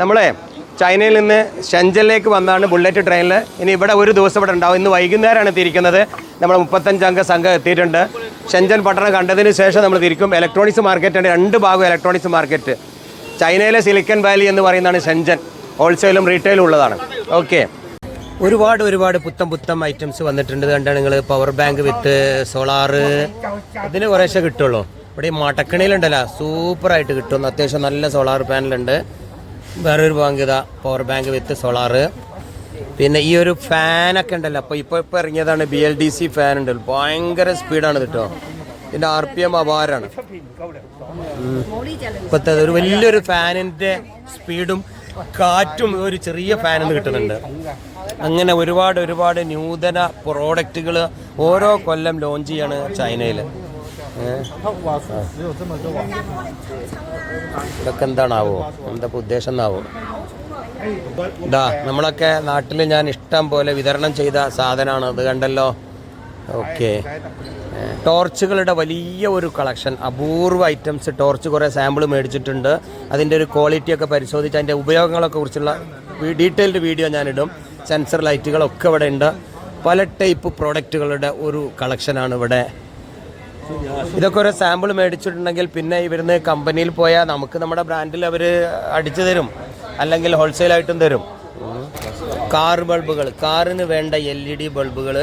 നമ്മളെ ചൈനയിൽ നിന്ന് ഷെൻജനിലേക്ക് വന്നാണ് ബുള്ളറ്റ് ട്രെയിനിൽ. ഇനി ഇവിടെ ഒരു ദിവസം ഇവിടെ ഉണ്ടാവും. ഇന്ന് വൈകുന്നേരമാണ് തിരിക്കുന്നത്. നമ്മൾ 35 സംഘം എത്തിയിട്ടുണ്ട്. ഷെൻജൻ പട്ടണം കണ്ടതിന് ശേഷം നമ്മൾ തിരിക്കും. ഇലക്ട്രോണിക്സ് മാർക്കറ്റാണ്, 2 ഭാഗം ഇലക്ട്രോണിക്സ് മാർക്കറ്റ്. ചൈനയിലെ സിലിക്കൺ വാലി എന്ന് പറയുന്നതാണ് ഷെൻജൻ. ഹോൾസെയിലും റീറ്റെയിലും ഉള്ളതാണ്. ഓക്കെ, ഒരുപാട് പുത്തം ഐറ്റംസ് വന്നിട്ടുണ്ട്. കണ്ടാണ് നിങ്ങൾ. പവർ ബാങ്ക് വിത്ത് സോളാറ്, ഇതിന് കുറേശ്ശെ കിട്ടുള്ളൂ. ഇവിടെ ഈ മടക്കണിയിലുണ്ടല്ലോ, സൂപ്പറായിട്ട് കിട്ടും. അത്യാവശ്യം നല്ല സോളാർ പാനലുണ്ട്. വേറൊരു ബാങ്ക് ഇതാ, പവർ ബാങ്ക് വിത്ത് സോളാറ്. പിന്നെ ഈ ഒരു ഫാനൊക്കെ ഉണ്ടല്ലോ, അപ്പോൾ ഇപ്പോൾ ഇറങ്ങിയതാണ് BLDC ഫാൻ ഉണ്ട്. ഭയങ്കര സ്പീഡാണ് കേട്ടോ. ഇതിൻ്റെ RPM അപാരമാണ്. ഇപ്പോഴത്തെ ഒരു വലിയൊരു ഫാനിൻ്റെ സ്പീഡും കാറ്റും ഒരു ചെറിയ ഫാനിന്ന് കിട്ടുന്നുണ്ട്. അങ്ങനെ ഒരുപാട് നൂതന പ്രോഡക്റ്റുകൾ ഓരോ കൊല്ലം ലോഞ്ച് ചെയ്യാണ് ചൈനയിൽ. ഇതൊക്കെ എന്താണാവോ, എന്താ ഉദ്ദേശം എന്നാവോ? ഇതാ നമ്മളൊക്കെ നാട്ടിൽ ഞാൻ ഇഷ്ടം പോലെ വിതരണം ചെയ്ത സാധനമാണ്. അത് കണ്ടല്ലോ. ഓക്കെ, ടോർച്ചുകളുടെ വലിയ ഒരു കളക്ഷൻ, അപൂർവ ഐറ്റംസ് ടോർച്ച്. കുറേ സാമ്പിൾ മേടിച്ചിട്ടുണ്ട്. അതിൻ്റെ ഒരു ക്വാളിറ്റിയൊക്കെ പരിശോധിച്ച് അതിൻ്റെ ഉപയോഗങ്ങളൊക്കെ കുറിച്ചുള്ള ഡീറ്റെയിൽഡ് വീഡിയോ ഞാനിടും. സെൻസർ ലൈറ്റുകളൊക്കെ ഇവിടെ ഉണ്ട്. പല ടൈപ്പ് പ്രോഡക്റ്റുകളുടെ ഒരു കളക്ഷനാണ് ഇവിടെ. ഇതൊക്കെ ഒരു സാമ്പിൾ മേടിച്ചിട്ടുണ്ടെങ്കിൽ പിന്നെ ഇവിടുന്ന് കമ്പനിയിൽ പോയാൽ നമുക്ക് നമ്മുടെ ബ്രാൻഡിൽ അവർ അടിച്ചു തരും, അല്ലെങ്കിൽ ഹോൾസെയിലായിട്ടും തരും. കാർ ബൾബുകൾ, കാറിന് വേണ്ട LED ബൾബുകൾ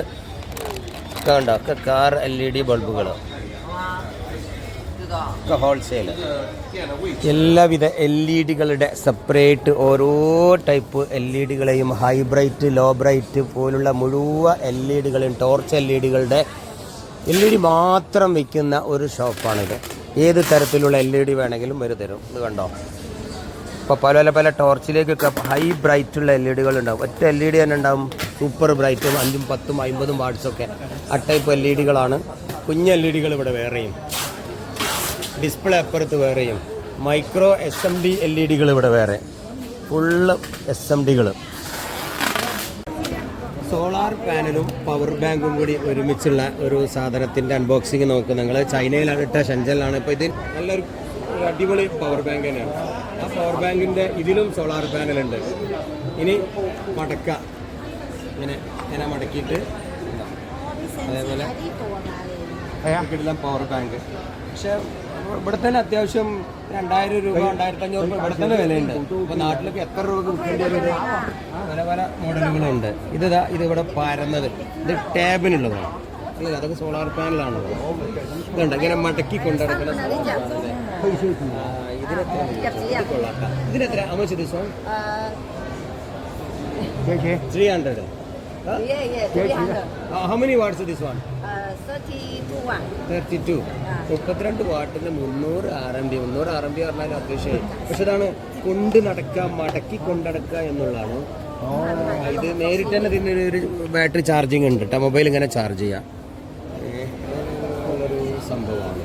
കണ്ടോ, ഒക്കെ കാർ LED ബൾബുകൾ ഒക്കെ ഹോൾസെയിൽ. എല്ലാവിധ LED-കളുടെ സെപ്പറേറ്റ് ഓരോ ടൈപ്പ് LED-കളെയും ഹൈ ബ്രൈറ്റ്, ലോ ബ്രൈറ്റ് പോലുള്ള മുഴുവൻ LED-കളും ടോർച്ച് LED-കളുടെ LED മാത്രം വിൽക്കുന്ന ഒരു ഷോപ്പാണിത്. ഏത് തരത്തിലുള്ള LED വേണമെങ്കിലും ഒരു തരും. ഇത് കണ്ടോ, ഇപ്പോൾ പല ടോർച്ചിലേക്കൊക്കെ ഹൈ ബ്രൈറ്റുള്ള LED-കൾ ഉണ്ടാവും. ഒറ്റ LED തന്നെ ഉണ്ടാവും, സൂപ്പർ ബ്രൈറ്റും 5, 10, 50 വാട്ട്സൊക്കെ. ആ ടൈപ്പ് LED-കളാണ്. കുഞ്ഞ് LED-കൾ ഇവിടെ വേറെയും, ഡിസ്പ്ലേ അപ്പുറത്ത് വേറെയും, മൈക്രോ SMD LED-കൾ ഇവിടെ വേറെ, ഫുള്ള് SMD-കൾ. സോളാർ പാനലും പവർ ബാങ്കും കൂടി ഒരുമിച്ചുള്ള ഒരു സാധനത്തിൻ്റെ അൺബോക്സിങ് നോക്കും നിങ്ങൾ. ചൈനയിലാണ് ഇട്ട, ഷെൻജനിലാണ്. ഇപ്പോൾ ഇത് നല്ലൊരു അടിപൊളി പവർ ബാങ്ക് തന്നെയാണ്. ആ പവർ ബാങ്കിൻ്റെ ഇതിലും സോളാർ പാനലുണ്ട്. ഇനി മടക്ക, ഇങ്ങനെ മടക്കിയിട്ട് അതേപോലെ കിട്ടുന്ന പവർ ബാങ്ക്. പക്ഷേ ഇവിടെ തന്നെ അത്യാവശ്യം 2000 രൂപ, 2500 രൂപ ഇവിടെ തന്നെ വിലയുണ്ട്. ഇപ്പോൾ നാട്ടിലൊക്കെ എത്ര രൂപ വിൽക്കേണ്ടി വരുന്നത്? പല മോഡലുകളുണ്ട്. ഇതിവിടെ പരന്നത്, ഇത് ടാബിനുള്ളതാണ് അല്ലേ? അതൊക്കെ സോളാർ പാനലാണല്ലോ. ഇതുണ്ട് ഇങ്ങനെ മടക്കി കൊണ്ടിടക്കുന്ന. ഇതിനെത്ര amount? This one 300. How many watts is this one? 32. 32 വാട്ടിന് 300 RMB. 300 RMB പറഞ്ഞാൽ അത്യാവശ്യം. പക്ഷെ ഇതാണ് കൊണ്ട് നടക്കുക, മടക്കി കൊണ്ടടക്കുക എന്നുള്ളതാണ്. ഇത് നേരിട്ട് തന്നെ ഇതിൻ്റെ ഒരു ബാറ്ററി ചാർജിങ് ഉണ്ട് കേട്ടോ. മൊബൈൽ ഇങ്ങനെ ചാർജ് ചെയ്യാം. ഒരു സംഭവമാണ്.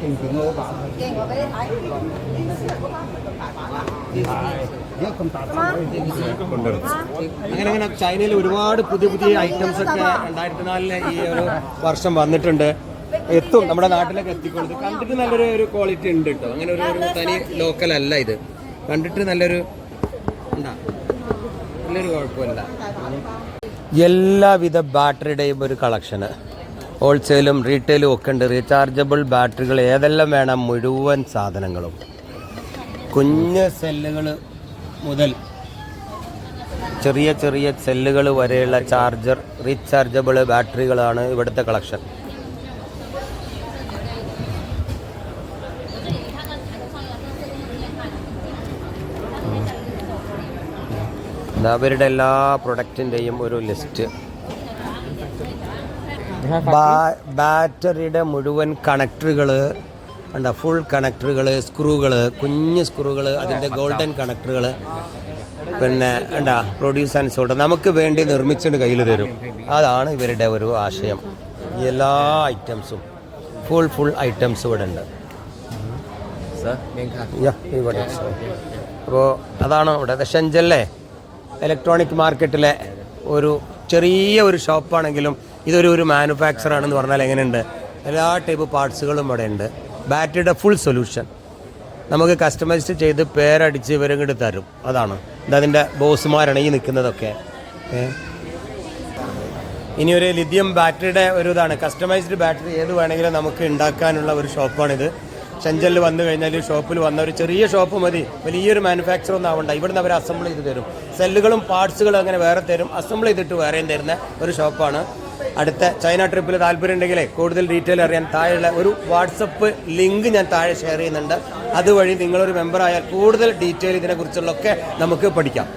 അങ്ങനെ ചൈനയിൽ ഒരുപാട് പുതിയ ഐറ്റംസ് ഒക്കെ 2004 ഈ ഒരു വർഷം വന്നിട്ടുണ്ട്. എത്തും, നമ്മുടെ നാട്ടിലൊക്കെ എത്തിക്കൊടുത്ത്. കണ്ടിട്ട് നല്ലൊരു ക്വാളിറ്റി ഉണ്ട് കേട്ടോ. അങ്ങനെ ഒരു തനി ലോക്കൽ അല്ല ഇത്. കണ്ടിട്ട് നല്ലൊരു കുഴപ്പമില്ല. എല്ലാവിധ ബാറ്ററിയുടെയും ഒരു കളക്ഷന്, ഹോൾസെയിലും റീറ്റെയിലും ഒക്കെ ഉണ്ട്. റീചാർജബിൾ ബാറ്ററികൾ ഏതെല്ലാം വേണം, മുഴുവൻ സാധനങ്ങളും. കുഞ്ഞ് സെല്ലുകൾ മുതൽ ചെറിയ സെല്ലുകൾ വരെയുള്ള റീചാർജബിൾ ബാറ്ററികളാണ് ഇവിടുത്തെ കളക്ഷൻ. അവരുടെ എല്ലാ പ്രൊഡക്റ്റിൻ്റെയും ഒരു ലിസ്റ്റ്. ബാറ്ററിയുടെ മുഴുവൻ കണക്ടറുകൾ ഉണ്ട്, ഫുൾ കണക്ടറുകൾ, സ്ക്രൂകൾ, കുഞ്ഞ് സ്ക്രൂകൾ, അതിൻ്റെ ഗോൾഡൻ കണക്ടറുകൾ. പിന്നെ എന്താ പ്രൊഡ്യൂസ് ആൻഡ് സോൾഡ് നമുക്ക് വേണ്ടി നിർമ്മിച്ചിട്ട് കയ്യിൽ തരും. അതാണ് ഇവരുടെ ഒരു ആശയം. എല്ലാ ഐറ്റംസും ഫുൾ ഐറ്റംസ് ഇവിടെ ഉണ്ട്. അപ്പോൾ അതാണ് ഇവിടെ ഷെൻജനിലെ ഇലക്ട്രോണിക് മാർക്കറ്റിലെ ഒരു ചെറിയ ഒരു ഷോപ്പാണെങ്കിലും ഇതൊരു മാനുഫാക്ചറാണെന്ന് പറഞ്ഞാൽ എങ്ങനെയുണ്ട്? എല്ലാ ടൈപ്പ് പാർട്സുകളും ഇവിടെ ഉണ്ട്. ബാറ്ററിയുടെ ഫുൾ സൊല്യൂഷൻ നമുക്ക് കസ്റ്റമൈസ് ചെയ്ത് പേരടിച്ച് ഇവരും കൂടി തരും. അതാണ് ഇതതിൻ്റെ ബോസുമാരാണ് ഈ നിൽക്കുന്നതൊക്കെ. ഇനി ഒരു ലിഥിയം ബാറ്ററിയുടെ ഒരു ഇതാണ്, കസ്റ്റമൈസ്ഡ് ബാറ്ററി ഏത് വേണമെങ്കിലും നമുക്ക് ഉണ്ടാക്കാനുള്ള ഒരു ഷോപ്പാണിത്. ചെഞ്ചലിൽ വന്നു കഴിഞ്ഞാൽ ഷോപ്പിൽ വന്ന ഒരു ചെറിയ ഷോപ്പ് മതി, വലിയൊരു മാനുഫാക്ചർ ഒന്നും ആവണ്ട. ഇവിടുന്ന് അവർ അസംബിൾ ചെയ്ത് തരും, സെല്ലുകളും പാർട്സുകളും അങ്ങനെ വേറെ തരും, അസംബിൾ ചെയ്തിട്ട് വേറെയും തരുന്ന ഒരു ഷോപ്പാണ്. അടുത്ത ചൈന ട്രിപ്പിൽ താല്പര്യം ഉണ്ടെങ്കിൽ കൂടുതൽ ഡീറ്റെയിൽ അറിയാൻ താഴെയുള്ള ഒരു വാട്സപ്പ് ലിങ്ക് ഞാൻ താഴെ ഷെയർ ചെയ്യുന്നുണ്ട്. അതുവഴി നിങ്ങളൊരു മെമ്പറായാൽ കൂടുതൽ ഡീറ്റെയിൽ ഇതിനെക്കുറിച്ചുള്ളതൊക്കെ നമുക്ക് പഠിക്കാം.